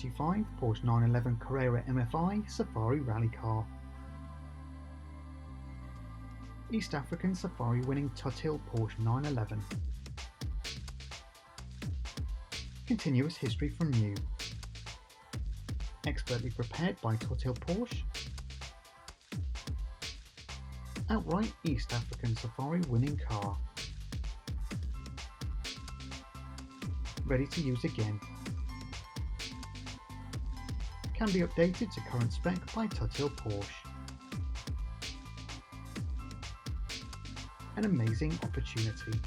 1975 Porsche 911 Carrera MFI Safari rally car. East African Safari winning Tuthill Porsche 911. Continuous history from new. Expertly prepared by Tuthill Porsche. Outright East African Safari winning car. Ready to use again. Can be updated to current spec by Tuthill Porsche. An amazing opportunity.